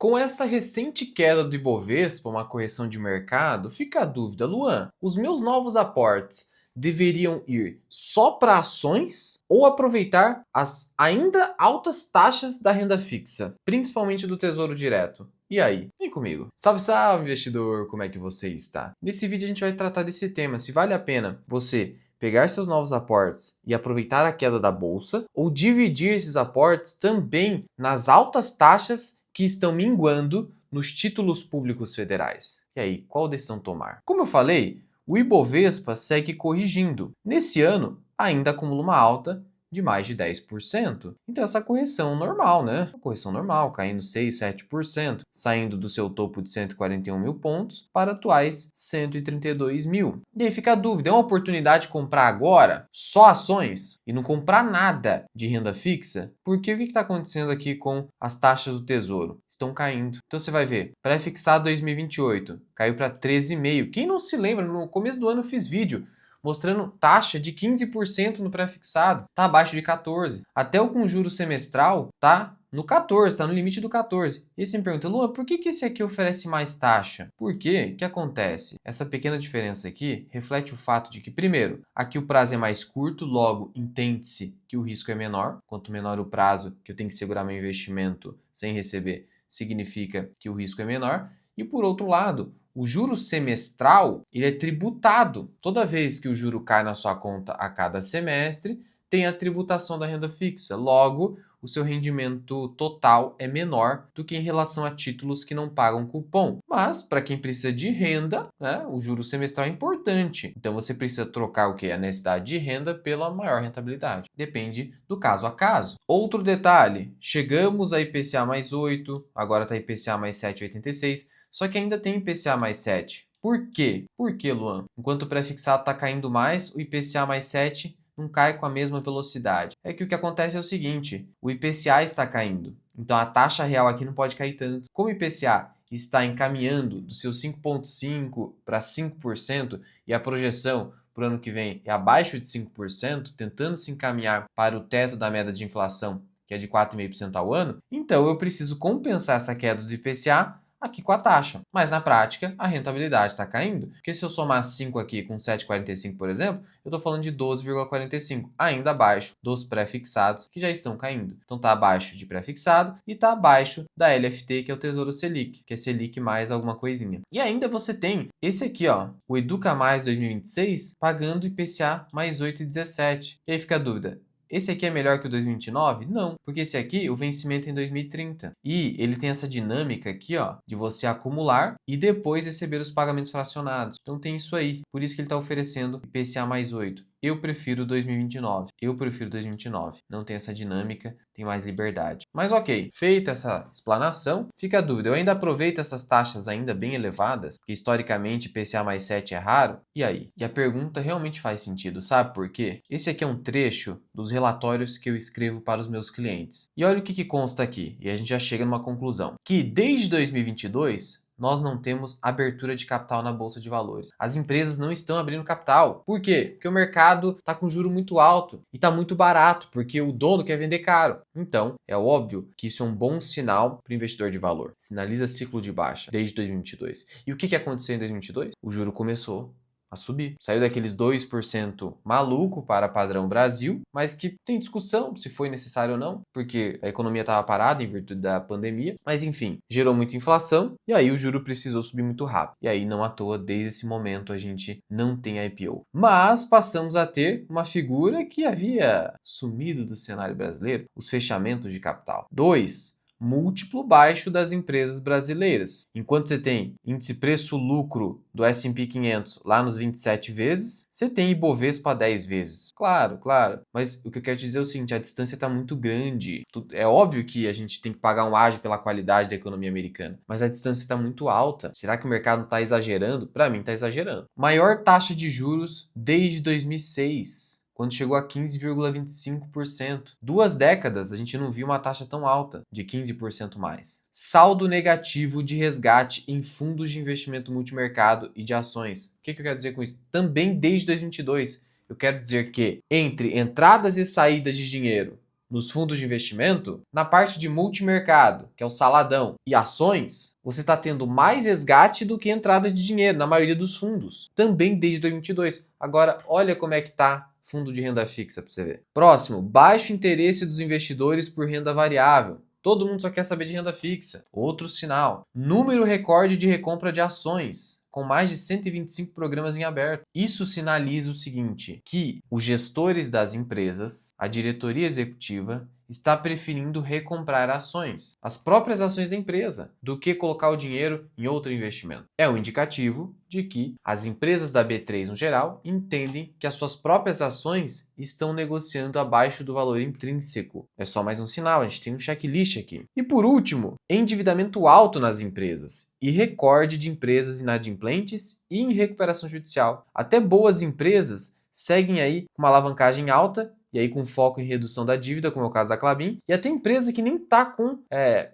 Com essa recente queda do Ibovespa, uma correção de mercado, fica a dúvida, Luan, os meus novos aportes deveriam ir só para ações ou aproveitar as ainda altas taxas da renda fixa, principalmente do Tesouro Direto? E aí? Vem comigo. Salve, salve, investidor! Como é que você está? Nesse vídeo a gente vai tratar desse tema, se vale a pena você pegar seus novos aportes e aproveitar a queda da bolsa ou dividir esses aportes também nas altas taxas que estão minguando nos títulos públicos federais. E aí, qual decisão tomar? Como eu falei, o Ibovespa segue corrigindo. Nesse ano, ainda acumula uma alta de mais de 10%. Então essa correção normal, né? Uma correção normal, caindo 6, 7%, saindo do seu topo de 141 mil pontos para atuais 132 mil. E aí fica a dúvida, é uma oportunidade de comprar agora só ações e não comprar nada de renda fixa? Porque o que está acontecendo aqui com as taxas do Tesouro? Estão caindo. Então você vai ver, pré-fixado 2028 caiu para 13,5. Quem não se lembra, no começo do ano eu fiz vídeo mostrando taxa de 15% no pré-fixado, está abaixo de 14%. Até o com juros semestral está no 14, está no limite do 14. E você me pergunta, Luan, por que esse aqui oferece mais taxa? Por quê? O que acontece? Essa pequena diferença aqui reflete o fato de que, primeiro, aqui o prazo é mais curto, logo entende-se que o risco é menor. Quanto menor o prazo que eu tenho que segurar meu investimento sem receber, significa que o risco é menor. E por outro lado, o juro semestral ele é tributado. Toda vez que o juro cai na sua conta a cada semestre, tem a tributação da renda fixa. Logo, o seu rendimento total é menor do que em relação a títulos que não pagam cupom. Mas, para quem precisa de renda, né, o juro semestral é importante. Então, você precisa trocar o que? A necessidade de renda pela maior rentabilidade. Depende do caso a caso. Outro detalhe, chegamos a IPCA mais 8, agora está IPCA mais 7,86. Só que ainda tem IPCA mais 7. Por quê? Por que, Luan? Enquanto o pré-fixado está caindo mais, o IPCA mais 7 não cai com a mesma velocidade. É que o que acontece é o seguinte, o IPCA está caindo, então a taxa real aqui não pode cair tanto. Como o IPCA está encaminhando do seu 5,5% para 5% e a projeção para o ano que vem é abaixo de 5%, tentando se encaminhar para o teto da meta de inflação, que é de 4,5% ao ano, então eu preciso compensar essa queda do IPCA aqui com a taxa. Mas na prática, a rentabilidade está caindo. Porque se eu somar 5 aqui com 7,45, por exemplo, eu estou falando de 12,45, ainda abaixo dos pré-fixados que já estão caindo. Então está abaixo de pré-fixado e está abaixo da LFT, que é o Tesouro Selic, que é Selic mais alguma coisinha. E ainda você tem esse aqui, ó, o Educa Mais 2026, pagando IPCA mais 8,17. E aí fica a dúvida, esse aqui é melhor que o 2029? Não, porque esse aqui, o vencimento é em 2030. E ele tem essa dinâmica aqui, ó, de você acumular e depois receber os pagamentos fracionados. Então tem isso aí. Por isso que ele está oferecendo IPCA mais 8. Eu prefiro 2029. Eu prefiro 2029. Não tem essa dinâmica, tem mais liberdade. Mas ok, feita essa explanação, fica a dúvida. Eu ainda aproveito essas taxas ainda bem elevadas, que historicamente IPCA mais 7 é raro. E aí? E a pergunta realmente faz sentido, sabe por quê? Esse aqui é um trecho dos relatórios que eu escrevo para os meus clientes. E olha o que consta aqui, e a gente já chega numa conclusão. Que desde 2022, nós não temos abertura de capital na Bolsa de Valores. As empresas não estão abrindo capital. Por quê? Porque o mercado está com juro muito alto e está muito barato, porque o dono quer vender caro. Então, é óbvio que isso é um bom sinal para o investidor de valor. Sinaliza ciclo de baixa desde 2022. E o que aconteceu em 2022? O juro começou a subir. Saiu daqueles 2% maluco para padrão Brasil, mas que tem discussão se foi necessário ou não, porque a economia estava parada em virtude da pandemia, mas enfim, gerou muita inflação e aí o juro precisou subir muito rápido. E aí não à toa, desde esse momento a gente não tem IPO. Mas passamos a ter uma figura que havia sumido do cenário brasileiro, os fechamentos de capital. 2, múltiplo baixo das empresas brasileiras. Enquanto você tem índice preço-lucro do S&P 500 lá nos 27 vezes, você tem Ibovespa 10 vezes. Claro, claro. Mas o que eu quero te dizer é o seguinte, a distância está muito grande. É óbvio que a gente tem que pagar um ágio pela qualidade da economia americana, mas a distância está muito alta. Será que o mercado está exagerando? Para mim, está exagerando. Maior taxa de juros desde 2006. Quando chegou a 15,25%. 2 décadas a gente não viu uma taxa tão alta, de 15% mais. Saldo negativo de resgate em fundos de investimento multimercado e de ações. O que eu quero dizer com isso? Também desde 2022. Eu quero dizer que entre entradas e saídas de dinheiro nos fundos de investimento, na parte de multimercado, que é o saladão, e ações, você está tendo mais resgate do que entrada de dinheiro na maioria dos fundos, também desde 2022. Agora, olha como é que tá fundo de renda fixa para você ver. Próximo, baixo interesse dos investidores por renda variável. Todo mundo só quer saber de renda fixa. Outro sinal. Número recorde de recompra de ações, com mais de 125 programas em aberto. Isso sinaliza o seguinte, que os gestores das empresas, a diretoria executiva, está preferindo recomprar ações, as próprias ações da empresa, do que colocar o dinheiro em outro investimento. É um indicativo de que as empresas da B3 no geral entendem que as suas próprias ações estão negociando abaixo do valor intrínseco. É só mais um sinal, a gente tem um checklist aqui. E por último, endividamento alto nas empresas e recorde de empresas inadimplentes e em recuperação judicial. Até boas empresas seguem aí com uma alavancagem alta e aí com foco em redução da dívida, como é o caso da Klabin, e até empresa que nem está com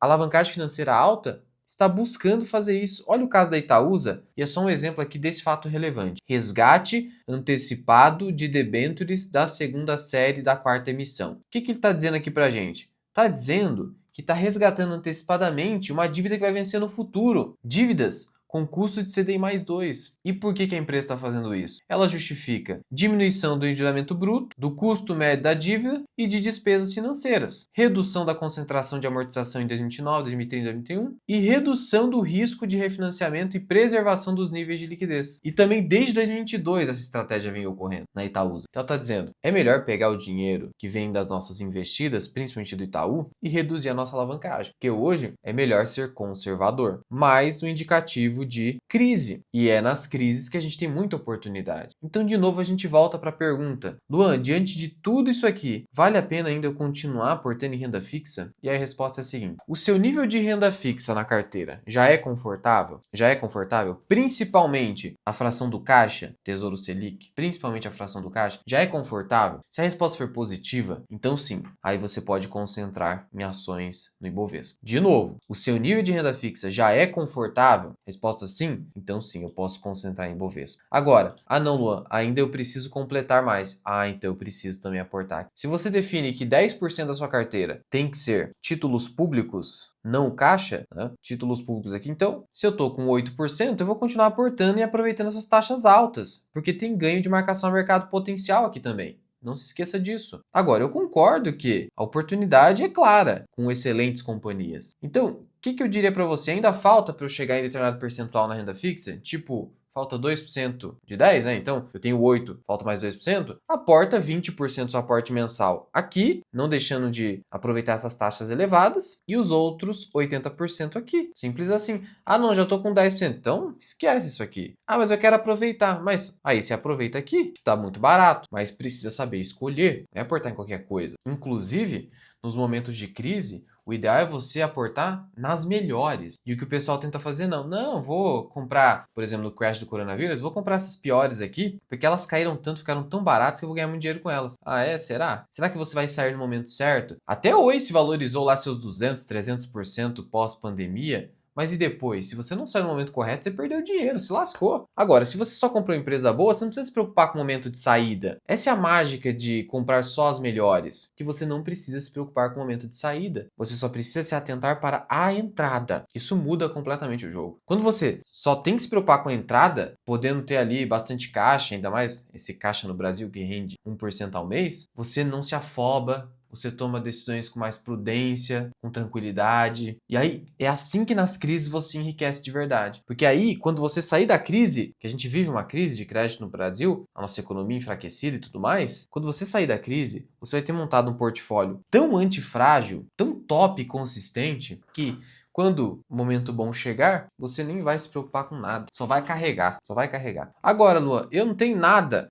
alavancagem financeira alta, está buscando fazer isso. Olha o caso da Itaúsa, e é só um exemplo aqui desse fato relevante. Resgate antecipado de debêntures da segunda série da quarta emissão. O que ele está dizendo aqui para a gente? Está dizendo que está resgatando antecipadamente uma dívida que vai vencer no futuro. Dívidas com custo de CDI mais 2. E por que a empresa está fazendo isso? Ela justifica diminuição do endividamento bruto, do custo médio da dívida e de despesas financeiras, redução da concentração de amortização em 2029, 2030 e 2031 e redução do risco de refinanciamento e preservação dos níveis de liquidez. E também desde 2022 essa estratégia vem ocorrendo na Itaúsa. Então ela está dizendo, é melhor pegar o dinheiro que vem das nossas investidas, principalmente do Itaú, e reduzir a nossa alavancagem, porque hoje é melhor ser conservador. Mais um indicativo de crise. E é nas crises que a gente tem muita oportunidade. Então, de novo, a gente volta para a pergunta. Luan, diante de tudo isso aqui, vale a pena ainda eu continuar aportando em renda fixa? E aí a resposta é a seguinte. O seu nível de renda fixa na carteira já é confortável? Já é confortável? Principalmente a fração do caixa, Tesouro Selic, principalmente a fração do caixa, já é confortável? Se a resposta for positiva, então sim. Aí você pode concentrar em ações no Ibovespa. De novo, o seu nível de renda fixa já é confortável? Resposta sim? Então sim, eu posso concentrar em Ibovespa. Agora, não, Luan, ainda eu preciso completar mais. Então eu preciso também aportar. Se você define que 10% da sua carteira tem que ser títulos públicos, não caixa, né? Títulos públicos aqui. Então, se eu tô com 8%, eu vou continuar aportando e aproveitando essas taxas altas, porque tem ganho de marcação a mercado potencial aqui também. Não se esqueça disso. Agora, eu concordo que a oportunidade é clara com excelentes companhias. Então, o que eu diria para você? Ainda falta para eu chegar em determinado percentual na renda fixa? Tipo, falta 2% de 10, né? Então, eu tenho 8, falta mais 2%. Aporta 20% do seu aporte mensal aqui, não deixando de aproveitar essas taxas elevadas, e os outros 80% aqui. Simples assim. Não, já tô com 10%. Então, esquece isso aqui. Mas eu quero aproveitar. Mas aí você aproveita aqui, que tá muito barato, mas precisa saber escolher, não é aportar em qualquer coisa. Inclusive, nos momentos de crise, o ideal é você aportar nas melhores. E o que o pessoal tenta fazer, não, vou comprar, por exemplo, no crash do coronavírus, vou comprar essas piores aqui, porque elas caíram tanto, ficaram tão baratas que eu vou ganhar muito dinheiro com elas. Será? Será que você vai sair no momento certo? Até hoje se valorizou lá seus 200, 300% pós-pandemia. Mas e depois? Se você não saiu no momento correto, você perdeu dinheiro, se lascou. Agora, se você só comprou uma empresa boa, você não precisa se preocupar com o momento de saída. Essa é a mágica de comprar só as melhores, que você não precisa se preocupar com o momento de saída. Você só precisa se atentar para a entrada. Isso muda completamente o jogo. Quando você só tem que se preocupar com a entrada, podendo ter ali bastante caixa, ainda mais esse caixa no Brasil que rende 1% ao mês, você não se afoba. Você toma decisões com mais prudência, com tranquilidade. E aí, é assim que nas crises você enriquece de verdade. Porque aí, quando você sair da crise, que a gente vive uma crise de crédito no Brasil, a nossa economia enfraquecida e tudo mais, quando você sair da crise, você vai ter montado um portfólio tão antifrágil, tão top e consistente, que quando o momento bom chegar, você nem vai se preocupar com nada. Só vai carregar, só vai carregar. Agora, Luan, eu não tenho nada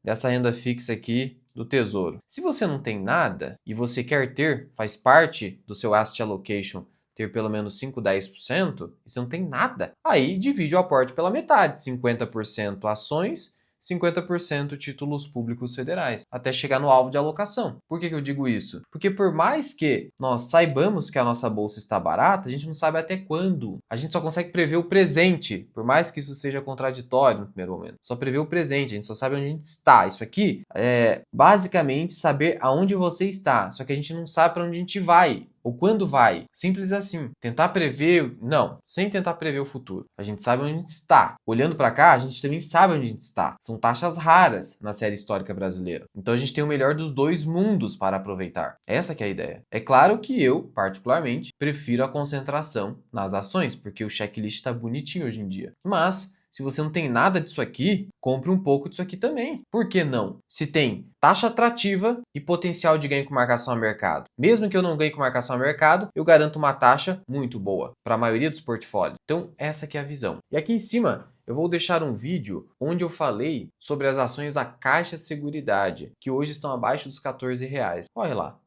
dessa renda fixa aqui do Tesouro. Se você não tem nada e você quer ter, faz parte do seu asset allocation, ter pelo menos 5, 10%, e você não tem nada, aí divide o aporte pela metade, 50% ações, 50% títulos públicos federais, até chegar no alvo de alocação. Por que eu digo isso? Porque por mais que nós saibamos que a nossa bolsa está barata, a gente não sabe até quando. A gente só consegue prever o presente, por mais que isso seja contraditório no primeiro momento. Só prever o presente, a gente só sabe onde a gente está. Isso aqui é basicamente saber aonde você está, só que a gente não sabe para onde a gente vai. Ou quando vai. Simples assim. Tentar prever, não, sem tentar prever o futuro. A gente sabe onde a gente está. Olhando para cá, a gente também sabe onde a gente está. São taxas raras na série histórica brasileira. Então a gente tem o melhor dos dois mundos para aproveitar. Essa que é a ideia. É claro que eu, particularmente, prefiro a concentração nas ações, porque o checklist está bonitinho hoje em dia. Mas se você não tem nada disso aqui, compre um pouco disso aqui também. Por que não? Se tem taxa atrativa e potencial de ganho com marcação a mercado. Mesmo que eu não ganhe com marcação a mercado, eu garanto uma taxa muito boa para a maioria dos portfólios. Então, essa que é a visão. E aqui em cima, eu vou deixar um vídeo onde eu falei sobre as ações da Caixa Seguridade, que hoje estão abaixo dos R$ 14. Corre lá.